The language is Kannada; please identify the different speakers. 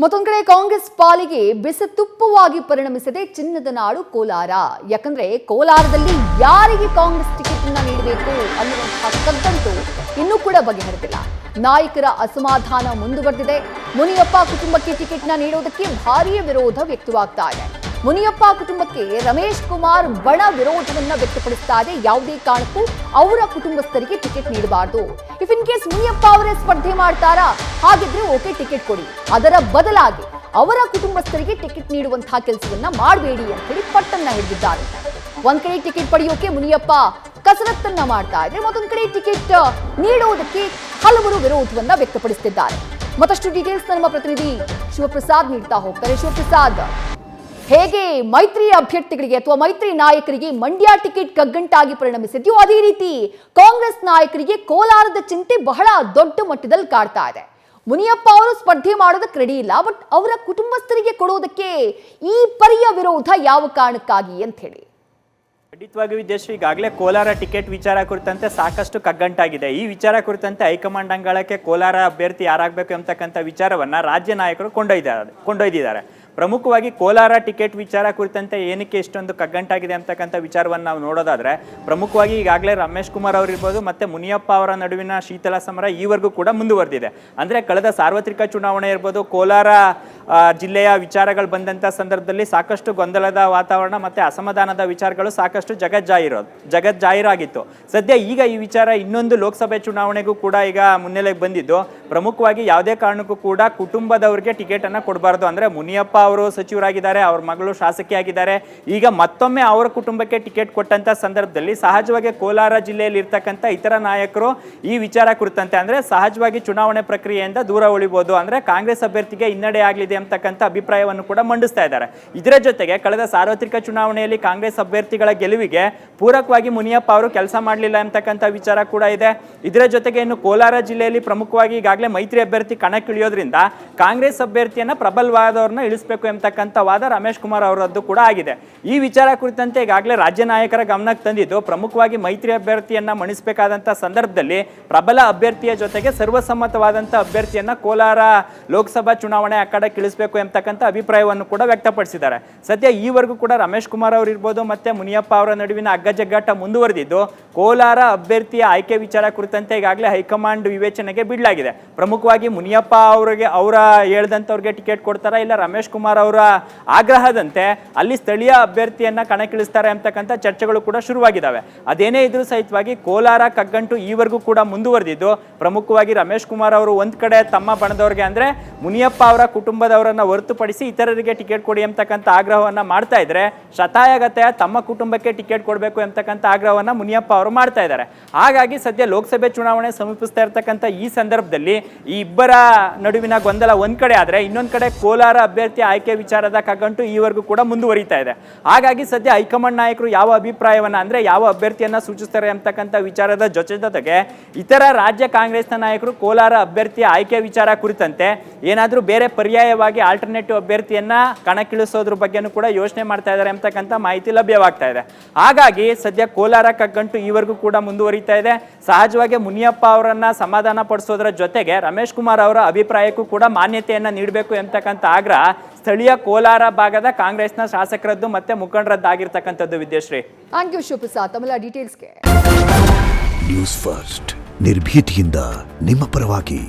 Speaker 1: ಮತ್ತೊಂದು ಕಡೆ ಕಾಂಗ್ರೆಸ್ ಪಾಲಿಗೆ ಬಿಸಿತುಪ್ಪವಾಗಿ ಪರಿಣಮಿಸಿದೆ ಚಿನ್ನದ ನಾಡು ಕೋಲಾರ. ಯಾಕಂದ್ರೆ ಕೋಲಾರದಲ್ಲಿ ಯಾರಿಗೆ ಕಾಂಗ್ರೆಸ್ ಟಿಕೆಟ್ ಅನ್ನ ನೀಡಬೇಕು ಅನ್ನುವಂತಹ ಕಗ್ಗಂಟು ಇನ್ನೂ ಕೂಡ ಬಗೆಹರಿದಿಲ್ಲ. ನಾಯಕರ ಅಸಮಾಧಾನ ಮುಂದುವರೆದಿದೆ. ಮುನಿಯಪ್ಪ ಕುಟುಂಬಕ್ಕೆ ಟಿಕೆಟ್ ನ ನೀಡುವುದಕ್ಕೆ ಭಾರೀ ವಿರೋಧ ವ್ಯಕ್ತವಾಗ್ತಾ ಇದೆ. ಮುನಿಯಪ್ಪ ಕುಟುಂಬಕ್ಕೆ ರಮೇಶ್ ಕುಮಾರ್ ಬಣ ವಿರೋಧವನ್ನ ವ್ಯಕ್ತಪಡಿಸ್ತಾ ಇದೆ. ಯಾವುದೇ ಕಾರಣಕ್ಕೂ ಅವರ ಕುಟುಂಬಸ್ಥರಿಗೆ ಟಿಕೆಟ್ ನೀಡಬಾರದು. ಇಫ್ ಇನ್ ಕೇಸ್ ಮುನಿಯಪ್ಪ ಅವರೇ ಸ್ಪರ್ಧೆ ಮಾಡ್ತಾರಾ, ಹಾಗಿದ್ರೆ ಓಕೆ ಟಿಕೆಟ್ ಕೊಡಿ, ಅದರ ಬದಲಾಗಿ ಅವರ ಕುಟುಂಬಸ್ಥರಿಗೆ ಟಿಕೆಟ್ ನೀಡುವಂತಹ ಕೆಲಸವನ್ನ ಮಾಡಬೇಡಿ ಅಂತ ಹೇಳಿ ಪಟ್ಟನ್ನ ಹಿಡಿದಿದ್ದಾರೆ. ಒಂದ್ ಕಡೆ ಟಿಕೆಟ್ ಪಡೆಯೋಕೆ ಮುನಿಯಪ್ಪ ಕಸರತ್ತನ್ನ ಮಾಡ್ತಾ ಇದ್ರೆ, ಮತ್ತೊಂದ್ ಕಡೆ ಟಿಕೆಟ್ ನೀಡುವುದಕ್ಕೆ ಹಲವರು ವಿರೋಧವನ್ನ ವ್ಯಕ್ತಪಡಿಸುತ್ತಿದ್ದಾರೆ. ಮತ್ತಷ್ಟು ಡೀಟೇಲ್ಸ್ ನಮ್ಮ ಪ್ರತಿನಿಧಿ ಶಿವಪ್ರಸಾದ್ ನೀಡ್ತಾ ಹೋಗ್ತಾರೆ. ಶಿವಪ್ರಸಾದ್, ಹೇಗೆ ಮೈತ್ರಿ ಅಭ್ಯರ್ಥಿಗಳಿಗೆ ಅಥವಾ ಮೈತ್ರಿ ನಾಯಕರಿಗೆ ಮಂಡ್ಯ ಟಿಕೆಟ್ ಕಗ್ಗಂಟಾಗಿ ಪರಿಣಮಿಸಿದ್ಯೋ, ಅದೇ ರೀತಿ ಕಾಂಗ್ರೆಸ್ ನಾಯಕರಿಗೆ ಕೋಲಾರದ ಚಿಂತೆ ಬಹಳ ದೊಡ್ಡ ಮಟ್ಟದಲ್ಲಿ ಕಾಡ್ತಾ ಇದೆ. ಮುನಿಯಪ್ಪ ಅವರು ಸ್ಪರ್ಧೆ ಮಾಡೋದಕ್ಕೆ ರೆಡಿ ಇಲ್ಲ, ಬಟ್ ಅವರ ಕುಟುಂಬಸ್ಥರಿಗೆ ಕೊಡೋದಕ್ಕೆ ಈ ಪರಿಯ ವಿರೋಧ ಯಾವ ಕಾರಣಕ್ಕಾಗಿ ಅಂತ ಹೇಳಿ.
Speaker 2: ಖಂಡಿತವಾಗಿ ವಿದ್ಯಾಶ್ರೀ, ಈಗಾಗಲೇ ಕೋಲಾರ ಟಿಕೆಟ್ ವಿಚಾರ ಕುರಿತಂತೆ ಸಾಕಷ್ಟು ಕಗ್ಗಂಟಾಗಿದೆ. ಈ ವಿಚಾರ ಕುರಿತಂತೆ ಹೈಕಮಾಂಡ್ ಅಂಗಳಕ್ಕೆ ಕೋಲಾರ ಅಭ್ಯರ್ಥಿ ಯಾರಾಗಬೇಕು ಎಂಬತಕ್ಕಂಥ ವಿಚಾರವನ್ನ ರಾಜ್ಯ ನಾಯಕರು ಕೊಂಡೊಯ್ದಿದ್ದಾರೆ. ಪ್ರಮುಖವಾಗಿ ಕೋಲಾರ ಟಿಕೆಟ್ ವಿಚಾರ ಕುರಿತಂತೆ ಏನಕ್ಕೆ ಇಷ್ಟೊಂದು ಕಗ್ಗಂಟಾಗಿದೆ ಅಂತಕ್ಕಂಥ ವಿಚಾರವನ್ನು ನಾವು ನೋಡೋದಾದ್ರೆ, ಪ್ರಮುಖವಾಗಿ ಈಗಾಗಲೇ ರಮೇಶ್ ಕುಮಾರ್ ಅವರಿರ್ಬೋದು ಮತ್ತೆ ಮುನಿಯಪ್ಪ ಅವರ ನಡುವಿನ ಶೀತಲ ಸಮರ ಈವರೆಗೂ ಕೂಡ ಮುಂದುವರೆದಿದೆ. ಅಂದರೆ ಕಳೆದ ಸಾರ್ವತ್ರಿಕ ಚುನಾವಣೆ ಇರ್ಬೋದು, ಕೋಲಾರ ಜಿಲ್ಲೆಯ ವಿಚಾರಗಳು ಬಂದಂಥ ಸಂದರ್ಭದಲ್ಲಿ ಸಾಕಷ್ಟು ಗೊಂದಲದ ವಾತಾವರಣ ಮತ್ತು ಅಸಮಾಧಾನದ ವಿಚಾರಗಳು ಸಾಕಷ್ಟು ಜಗಜ್ಜಾಹೀರಾಗಿತ್ತು. ಸದ್ಯ ಈಗ ಈ ವಿಚಾರ ಇನ್ನೊಂದು ಲೋಕಸಭೆ ಚುನಾವಣೆಗೂ ಕೂಡ ಈಗ ಮುನ್ನೆಲೆಗೆ ಬಂದಿದ್ದು, ಪ್ರಮುಖವಾಗಿ ಯಾವುದೇ ಕಾರಣಕ್ಕೂ ಕೂಡ ಕುಟುಂಬದವರಿಗೆ ಟಿಕೆಟನ್ನು ಕೊಡಬಾರ್ದು. ಅಂದರೆ ಮುನಿಯಪ್ಪ ಅವರು ಸಚಿವರಾಗಿದ್ದಾರೆ, ಅವ್ರ ಮಗಳು ಶಾಸಕಿಯಾಗಿದ್ದಾರೆ. ಈಗ ಮತ್ತೊಮ್ಮೆ ಅವರ ಕುಟುಂಬಕ್ಕೆ ಟಿಕೆಟ್ ಕೊಟ್ಟಂತ ಸಂದರ್ಭದಲ್ಲಿ ಸಹಜವಾಗಿ ಕೋಲಾರ ಜಿಲ್ಲೆಯಲ್ಲಿ ಇರ್ತಕ್ಕಂಥ ಇತರ ನಾಯಕರು ಈ ವಿಚಾರ ಕುರಿತಂತೆ ಅಂದ್ರೆ ಸಹಜವಾಗಿ ಚುನಾವಣೆ ಪ್ರಕ್ರಿಯೆಯಿಂದ ದೂರ ಉಳಿಬಹುದು, ಅಂದ್ರೆ ಕಾಂಗ್ರೆಸ್ ಅಭ್ಯರ್ಥಿಗೆ ಹಿನ್ನಡೆ ಆಗಲಿದೆ ಅಂತಕ್ಕಂಥ ಅಭಿಪ್ರಾಯವನ್ನು ಕೂಡ ಮಂಡಿಸ್ತಾ ಇದ್ದಾರೆ. ಇದರ ಜೊತೆಗೆ ಕಳೆದ ಸಾರ್ವತ್ರಿಕ ಚುನಾವಣೆಯಲ್ಲಿ ಕಾಂಗ್ರೆಸ್ ಅಭ್ಯರ್ಥಿಗಳ ಗೆಲುವಿಗೆ ಪೂರಕವಾಗಿ ಮುನಿಯಪ್ಪ ಅವರು ಕೆಲಸ ಮಾಡಲಿಲ್ಲ ಅಂತಕ್ಕಂಥ ವಿಚಾರ ಕೂಡ ಇದೆ. ಇದರ ಜೊತೆಗೆ ಇನ್ನು ಕೋಲಾರ ಜಿಲ್ಲೆಯಲ್ಲಿ ಪ್ರಮುಖವಾಗಿ ಈಗಾಗಲೇ ಮೈತ್ರಿ ಅಭ್ಯರ್ಥಿ ಕಣಕ್ಕಿಳಿಯೋದ್ರಿಂದ ಕಾಂಗ್ರೆಸ್ ಅಭ್ಯರ್ಥಿಯನ್ನ ಪ್ರಬಲವಾದವ್ರನ್ನ ಇಳಿಸಬೇಕು ಎಂಬತಕ್ಕಂಥ ವಾದ ರಮೇಶ್ ಕುಮಾರ್ ಅವರದ್ದು ಕೂಡ ಆಗಿದೆ. ಈ ವಿಚಾರ ಕುರಿತಂತೆ ಈಗಾಗಲೇ ರಾಜ್ಯ ನಾಯಕರ ಗಮನಕ್ಕೆ ತಂದಿದ್ದು, ಪ್ರಮುಖವಾಗಿ ಮೈತ್ರಿ ಅಭ್ಯರ್ಥಿಯನ್ನ ಮಣಿಸಬೇಕಾದಂಥ ಸಂದರ್ಭದಲ್ಲಿ ಪ್ರಬಲ ಅಭ್ಯರ್ಥಿಯ ಜೊತೆಗೆ ಸರ್ವಸಮ್ಮತವಾದಂಥ ಅಭ್ಯರ್ಥಿಯನ್ನ ಕೋಲಾರ ಲೋಕಸಭಾ ಚುನಾವಣೆ ಅಖಾಡಕ್ಕೆ ಇಳಿಸಬೇಕು ಎಂಬತಕ್ಕಂಥ ಅಭಿಪ್ರಾಯವನ್ನು ಕೂಡ ವ್ಯಕ್ತಪಡಿಸಿದ್ದಾರೆ. ಸದ್ಯ ಈವರೆಗೂ ಕೂಡ ರಮೇಶ್ ಕುಮಾರ್ ಅವರು ಇರ್ಬೋದು ಮತ್ತೆ ಮುನಿಯಪ್ಪ ಅವರ ನಡುವಿನ ಅಗ್ಗಜಗ್ಗಾಟ ಮುಂದುವರೆದಿದ್ದು, ಕೋಲಾರ ಅಭ್ಯರ್ಥಿಯ ಆಯ್ಕೆ ವಿಚಾರ ಕುರಿತಂತೆ ಈಗಾಗಲೇ ಹೈಕಮಾಂಡ್ ವಿವೇಚನೆಗೆ ಬಿಡಲಾಗಿದೆ. ಪ್ರಮುಖವಾಗಿ ಮುನಿಯಪ್ಪ ಅವರ ಹೇಳ್ದಂಥವ್ರಿಗೆ ಟಿಕೆಟ್ ಕೊಡ್ತಾರಾ, ಇಲ್ಲ ರಮೇಶ್ ಕುಮಾರ್ ಅವರ ಆಗ್ರಹದಂತೆ ಅಲ್ಲಿ ಸ್ಥಳೀಯ ಅಭ್ಯರ್ಥಿಯನ್ನ ಕಣಕ್ಕಿಳಿಸ್ತಾರೆ ಅಂತಕ್ಕಂಥ ಚರ್ಚೆಗಳು ಕೂಡ ಶುರುವಾಗಿದ್ದಾವೆ. ಅದೇನೇ ಇದ್ರೂ ಸಹಿತವಾಗಿ ಕೋಲಾರ ಕಗ್ಗಂಟು ಈವರೆಗೂ ಕೂಡ ಮುಂದುವರೆದಿದ್ದು, ಪ್ರಮುಖವಾಗಿ ರಮೇಶ್ ಕುಮಾರ್ ಅವರು ಒಂದ್ ಕಡೆ ತಮ್ಮ ಬಣದವ್ರಿಗೆ ಅಂದ್ರೆ ಮುನಿಯಪ್ಪ ಅವರ ಕುಟುಂಬದವರನ್ನ ಹೊರತುಪಡಿಸಿ ಇತರರಿಗೆ ಟಿಕೆಟ್ ಕೊಡಿ ಅಂತಕ್ಕಂಥ ಆಗ್ರಹವನ್ನ ಮಾಡ್ತಾ ಇದ್ರೆ, ಶತಾಯಗತಾಯ ತಮ್ಮ ಕುಟುಂಬಕ್ಕೆ ಟಿಕೆಟ್ ಕೊಡಬೇಕು ಎಂಬತಕ್ಕಂಥ ಆಗ್ರಹವನ್ನ ಮುನಿಯಪ್ಪ ಅವರು ಮಾಡ್ತಾ ಇದ್ದಾರೆ. ಹಾಗಾಗಿ ಸದ್ಯ ಲೋಕಸಭೆ ಚುನಾವಣೆ ಸಮೀಪಿಸ್ತಾ ಇರ್ತಕ್ಕಂಥ ಈ ಸಂದರ್ಭದಲ್ಲಿ ಈ ಇಬ್ಬರ ನಡುವಿನ ಗೊಂದಲ ಒಂದ್ ಕಡೆ ಆದ್ರೆ, ಇನ್ನೊಂದ್ ಕಡೆ ಕೋಲಾರ ಅಭ್ಯರ್ಥಿ ಆಯ್ಕೆ ವಿಚಾರದ ಕಗ್ಗಂಟು ಈವರೆಗೂ ಕೂಡ ಮುಂದುವರಿತಾ ಇದೆ. ಹಾಗಾಗಿ ಸದ್ಯ ಹೈಕಮಾಂಡ್ ನಾಯಕರು ಯಾವ ಅಭಿಪ್ರಾಯವನ್ನ ಅಂದ್ರೆ ಯಾವ ಅಭ್ಯರ್ಥಿಯನ್ನ ಸೂಚಿಸ್ತಾರೆ ಅಂತಕ್ಕಂಥ ವಿಚಾರದ ಜೊತೆಗೆ ಇತರ ರಾಜ್ಯ ಕಾಂಗ್ರೆಸ್ನ ನಾಯಕರು ಕೋಲಾರ ಅಭ್ಯರ್ಥಿಯ ಆಯ್ಕೆ ವಿಚಾರ ಕುರಿತಂತೆ ಏನಾದ್ರೂ ಬೇರೆ ಪರ್ಯಾಯವಾಗಿ ಆಲ್ಟರ್ನೇಟಿವ್ ಅಭ್ಯರ್ಥಿಯನ್ನ ಕಣಕ್ಕಿಳಿಸೋದ್ರ ಬಗ್ಗೆನೂ ಕೂಡ ಯೋಚನೆ ಮಾಡ್ತಾ ಇದ್ದಾರೆ ಅಂತಕ್ಕಂಥ ಮಾಹಿತಿ ಲಭ್ಯವಾಗ್ತಾ ಇದೆ. ಹಾಗಾಗಿ ಸದ್ಯ ಕೋಲಾರ ಕಗ್ಗಂಟು ಈವರೆಗೂ ಕೂಡ ಮುಂದುವರಿತಾ ಇದೆ. ಸಹಜವಾಗಿ ಮುನಿಯಪ್ಪ ಅವರನ್ನ ಸಮಾಧಾನ ಪಡಿಸೋದ್ರ ಜೊತೆಗೆ ರಮೇಶ್ ಕುಮಾರ್ ಅವರ ಅಭಿಪ್ರಾಯಕ್ಕೂ ಕೂಡ ಮಾನ್ಯತೆಯನ್ನ ನೀಡಬೇಕು ಎಂಬತಕ್ಕಂಥ ಆಗ್ರಹ ಸ್ಥಳೀಯ ಕೋಲಾರ ಭಾಗದ ಕಾಂಗ್ರೆಸ್ನ ಶಾಸಕರದ್ದು ಮತ್ತೆ ಮುಖಂಡರದ್ದಾಗಿರ್ತಕ್ಕಂಥದ್ದು. ವಿದ್ಯಾಶ್ರೀ,
Speaker 1: ಥ್ಯಾಂಕ್ ಯು ಶಿವಪ್ರಸಾದ್, ತಮ್ಮೆಲ್ಲ ಡೀಟೇಲ್ಸ್ಗೆ.
Speaker 3: ನ್ಯೂಸ್ ಫಸ್ಟ್ ನಿರ್ಭೀತಿಯಿಂದ ನಿಮ್ಮ ಪರವಾಗಿ.